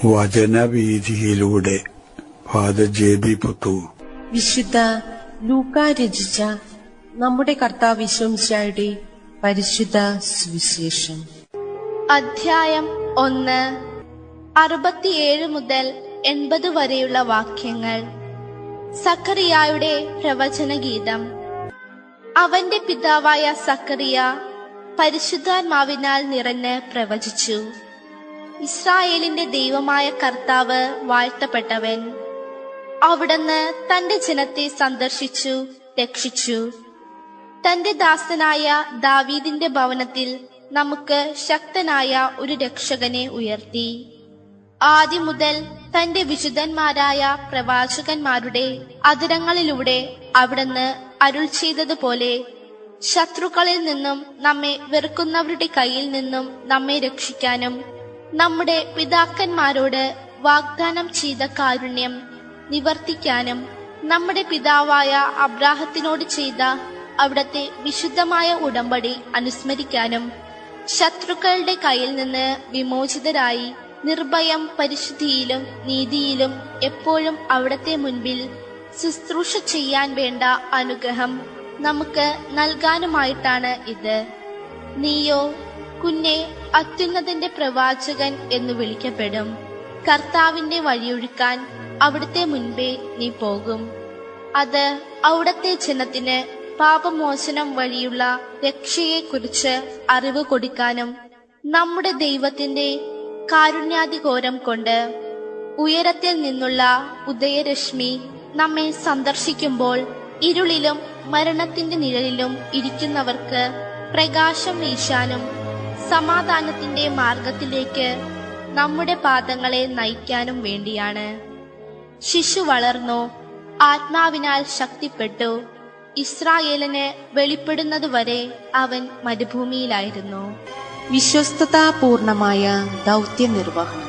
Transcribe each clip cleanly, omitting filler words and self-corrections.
വചനവീഥിയിലൂടെ father ജെ.ബി. Puthur. വിശുദ്ധ ലൂക്ക രചിച്ച നമ്മുടെ കർത്താവ് യേശുമിശിഹായുടെ പരിശുദ്ധ സുവിശേഷം. അധ്യായം 1, 67 മുതൽ 80 വരെയുള്ള വാക്യങ്ങൾ. സക്കറിയായുടെ പ്രവചനഗീതം. അവന്റെ പിതാവായ സക്കറിയ പരിശുദ്ധാത്മാവിനാൽ നിറഞ്ഞ് പ്രവചിച്ചു. ഇസ്രായേലിന്റെ ദൈവമായ കർത്താവ് വാഴ്ത്തപ്പെട്ടവൻ. അവിടുന്ന് തന്റെ ജനത്തെ സന്ദർശിച്ചു രക്ഷിച്ചു. തന്റെ ദാസനായ ദാവീദിന്റെ ഭവനത്തിൽ നമുക്ക് ശക്തനായ ഒരു രക്ഷകനെ ഉയർത്തി. ആദ്യം മുതൽ തന്റെ വിശുദ്ധന്മാരായ പ്രവാചകന്മാരുടെ അധരങ്ങളിലൂടെ അവിടുന്ന് അരുൾ ചെയ്തതുപോലെ ശത്രുക്കളിൽ നിന്നും നമ്മെ വെറുക്കുന്നവരുടെ കയ്യിൽ നിന്നും നമ്മെ രക്ഷിക്കാനും നമ്മുടെ പിതാക്കന്മാരോട് വാഗ്ദാനം ചെയ്ത കാരുണ്യം നിവർത്തിക്കാനും നമ്മുടെ പിതാവായ അബ്രാഹത്തിനോട് ചെയ്ത അവിടത്തെ വിശുദ്ധമായ ഉടമ്പടി അനുസ്മരിക്കാനും ശത്രുക്കളുടെ കയ്യിൽ നിന്ന് വിമോചിതരായി നിർഭയം പരിശുദ്ധിയിലും നീതിയിലും എപ്പോഴും അവിടത്തെ മുൻപിൽ ശുശ്രൂഷ ചെയ്യാൻ വേണ്ട അനുഗ്രഹം നമുക്ക് നൽകാനുമായിട്ടാണ് ഇത്. നീയോ കുഞ്ഞെ അത്യുന്നതന്റെ പ്രവാചകൻ എന്ന് വിളിക്കപ്പെടും. കർത്താവിന്റെ വഴിയൊഴുക്കാൻ അവിടുത്തെ മുൻപേ നീ പോകും. അത് അവിടത്തെ ജനത്തിന് പാപമോചനം വഴിയുള്ള രക്ഷയെക്കുറിച്ച് അറിവ് കൊടുക്കാനും നമ്മുടെ ദൈവത്തിന്റെ കാരുണ്യാധികോരം കൊണ്ട് ഉയരത്തിൽ നിന്നുള്ള ഉദയരശ്മി നമ്മെ സന്ദർശിക്കുമ്പോൾ ഇരുളിലും മരണത്തിന്റെ നിഴലിലും ഇരിക്കുന്നവർക്ക് പ്രകാശം വീശാനും സമാധാനത്തിന്റെ മാർഗത്തിലേക്ക് നമ്മുടെ പാദങ്ങളെ നയിക്കാനും വേണ്ടിയാണ്. ശിശു വളർന്നു, ആത്മാവിനാൽ ശക്തിപ്പെട്ടു. ഇസ്രായേലിന് വെളിപ്പെടുന്നതുവരെ അവൻ മരുഭൂമിയിലായിരുന്നു. വിശ്വസ്തതാപൂർണമായ ദൗത്യ നിർവഹണം.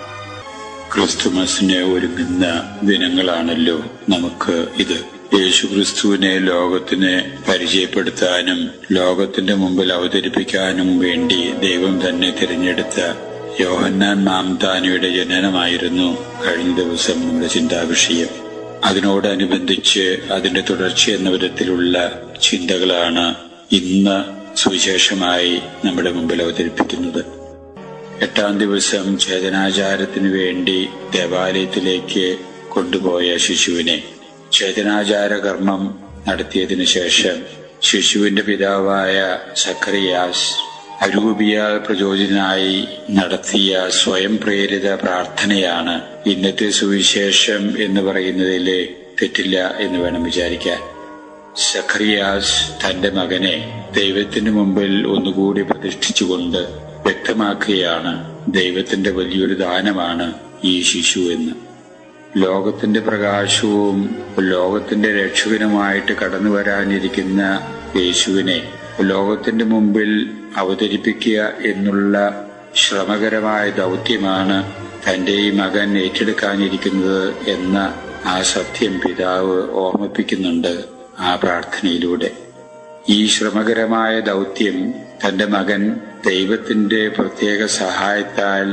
ക്രിസ്തുമസിനെ ഒരുങ്ങുന്ന ദിനങ്ങളാണല്ലോ നമുക്ക് ഇത്. യേശുക്രിസ്തുവിനെ ലോകത്തിന് പരിചയപ്പെടുത്താനും ലോകത്തിന്റെ മുമ്പിൽ അവതരിപ്പിക്കാനും വേണ്ടി ദൈവം തന്നെ തിരഞ്ഞെടുത്ത യോഹന്നാൻ മാംദാനിയുടെ ജനനമായിരുന്നു കഴിഞ്ഞ ദിവസം നമ്മുടെ ചിന്താവിഷയം. അതിനോടനുബന്ധിച്ച് അതിന്റെ തുടർച്ച എന്ന വിധത്തിലുള്ള ചിന്തകളാണ് ഇന്ന് സുവിശേഷമായി നമ്മുടെ മുമ്പിൽ അവതരിപ്പിക്കുന്നത്. 8-ാം ദിവസം ഛേദനാചാരത്തിനു വേണ്ടി ദേവാലയത്തിലേക്ക് കൊണ്ടുപോയ ശിശുവിനെ ഛേദനാചാര കർമ്മം നടത്തിയതിനു ശേഷം ശിശുവിന്റെ പിതാവായ സക്കറിയാസ് അരൂപിയാൽ പ്രചോദിതനായി നടത്തിയ സ്വയം പ്രേരിത പ്രാർത്ഥനയാണ് ഇന്നത്തെ സുവിശേഷം എന്ന് പറയുന്നതിലെ തെറ്റില്ല എന്ന് വേണം വിചാരിക്കാൻ. സക്കറിയാസ് തന്റെ മകനെ ദൈവത്തിന് മുമ്പിൽ ഒന്നുകൂടി പ്രതിഷ്ഠിച്ചുകൊണ്ട് വ്യക്തമാക്കുകയാണ് ദൈവത്തിന്റെ വലിയൊരു ദാനമാണ് ഈ ശിശു എന്ന്. ലോകത്തിന്റെ പ്രകാശവും ലോകത്തിന്റെ രക്ഷകനുമായിട്ട് കടന്നു വരാനിരിക്കുന്ന യേശുവിനെ ലോകത്തിന്റെ മുമ്പിൽ അവതരിപ്പിക്കുക എന്നുള്ള ശ്രമകരമായ ദൗത്യമാണ് തന്റെ ഈ മകൻ ഏറ്റെടുക്കാനിരിക്കുന്നത് എന്ന ആ സത്യം പിതാവ് ഓർമ്മിപ്പിക്കുന്നുണ്ട് ആ പ്രാർത്ഥനയിലൂടെ. ഈ ശ്രമകരമായ ദൗത്യം തന്റെ മകൻ ദൈവത്തിന്റെ പ്രത്യേക സഹായത്താൽ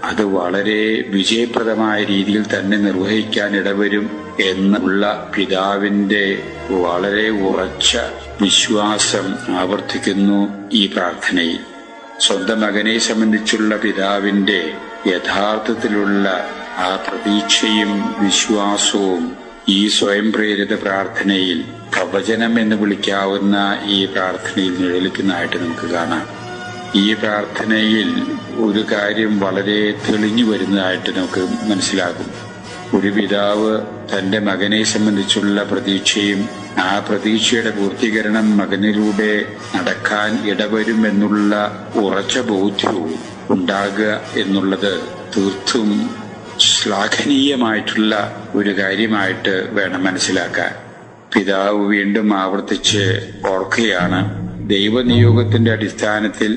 അത് വളരെ വിജയപ്രദമായ രീതിയിൽ തന്നെ നിർവഹിക്കാൻ ഇടവരും എന്നുള്ള പിതാവിന്റെ വളരെ ഉറച്ച വിശ്വാസം ആവർത്തിക്കുന്നു ഈ പ്രാർത്ഥനയിൽ. സ്വന്തം മകനെ സംബന്ധിച്ചുള്ള പിതാവിന്റെ യഥാർത്ഥത്തിലുള്ള ആ പ്രതീക്ഷയും വിശ്വാസവും ഈ സ്വയം പ്രേരിത പ്രാർത്ഥനയിൽ, പ്രവചനം എന്ന് വിളിക്കാവുന്ന ഈ പ്രാർത്ഥനയിൽ നിഴലിക്കുന്നതായിട്ട് നമുക്ക് കാണാം. ഈ പ്രാർത്ഥനയിൽ ഒരു കാര്യം വളരെ തെളിഞ്ഞു വരുന്നതായിട്ട് നമുക്ക് മനസ്സിലാകും. ഒരു പിതാവ് തന്റെ മകനെ സംബന്ധിച്ചുള്ള പ്രതീക്ഷയും ആ പ്രതീക്ഷയുടെ പൂർത്തീകരണം മകനിലൂടെ നടക്കാൻ ഇടവരുമെന്നുള്ള ഉറച്ച ബോധ്യവും ഉണ്ടാകുക എന്നുള്ളത് തീർത്തും ശ്ലാഘനീയമായിട്ടുള്ള ഒരു കാര്യമായിട്ട് വേണം മനസ്സിലാക്കാൻ. പിതാവ് വീണ്ടും ആവർത്തിച്ച് ഓർക്കുകയാണ്, ദൈവനിയോഗത്തിന്റെ അടിസ്ഥാനത്തിൽ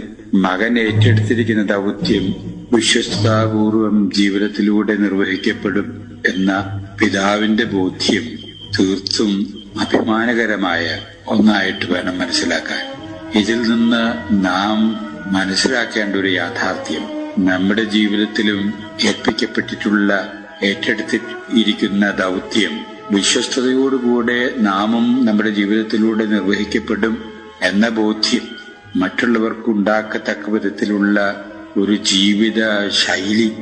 മകൻ ഏറ്റെടുത്തിരിക്കുന്ന ദൗത്യം വിശ്വസ്തതാപൂർവം ജീവിതത്തിലൂടെ നിർവഹിക്കപ്പെടും എന്ന പിതാവിന്റെ ബോധ്യം തീർത്തും അഭിമാനകരമായ ഒന്നായിട്ട് വേണം മനസ്സിലാക്കാൻ. ഇതിൽ നിന്ന് നാം മനസ്സിലാക്കേണ്ട ഒരു യാഥാർത്ഥ്യം, നമ്മുടെ ജീവിതത്തിലും ഏറ്റെടുത്തിരിക്കുന്ന ദൗത്യം വിശ്വസ്തയോടുകൂടെ നാമും നമ്മുടെ ജീവിതത്തിലൂടെ നിർവഹിക്കപ്പെടും എന്ന ബോധ്യം മറ്റുള്ളവർക്കുണ്ടാക്കത്തക്ക വിധത്തിലുള്ള ഒരു ജീവിത ശൈലി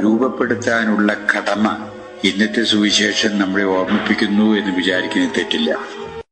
രൂപപ്പെടുത്താനുള്ള കടമ ഇന്നത്തെ സുവിശേഷം നമ്മളെ ഓർമ്മിപ്പിക്കുന്നു എന്ന് വിചാരിക്കുന്നത് തെറ്റില്ല.